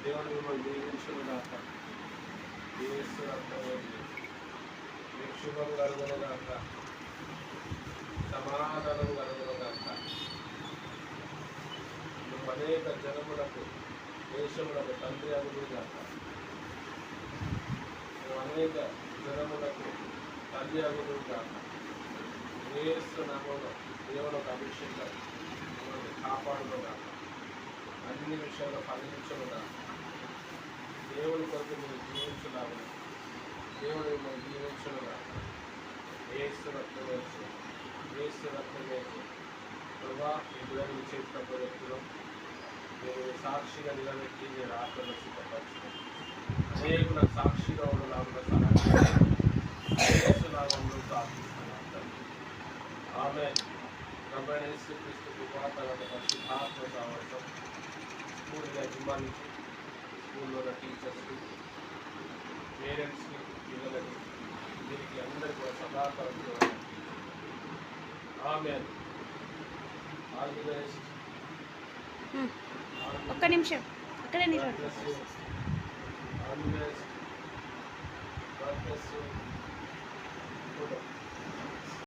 దేవుడు మిమ్మల్ని దీవించును గాక. యేసు రక్తమే మీకు శుభం కలుగును గాక, సమాధానం కలుగును గాక. నువ్వు అనేక జనములకు దేశములకు తండ్రి అగును గాక. నువ్వు అనేక జనములకు తల్లి అగును గాక. యేసు నామములో దేవునికి అభిషేకం మిమ్మల్ని కాపాడును గాక. అన్ని విషయాల్లో ఫలించును గాక. దేవుని కొరకు మీరు జీవించులాగా దేవుడు మిమ్మల్ని జీవించును గాక. యేసు రక్తం వేసు, యేసు రక్తం వేసు. ప్రభా ఈ బిడ్డలు చేసిన వ్యక్తులు మీరు సాక్షిగా నిలబెట్టి మీరు ఆత్మను సిద్ధపరచు. అనేకులకు సాక్షిగా ఉండలాగా సహాయం యేసునామములో ప్రార్థిస్తున్నాను. ఆమేన్. ప్రభువైన యేసుక్రీస్తు కృప తర్వాత పరిశుద్ధాత్మ సహవాసం స్కూల్ యజమానికి, స్కూల్లో ఉన్న టీచర్స్కి, పేరెంట్స్కి, పిల్లలకి, దీనికి అందరికీ కూడా సదాకరంతో ఆమేన్. All the best. ఒక్క నిమిషం అక్కడే నిలబడి.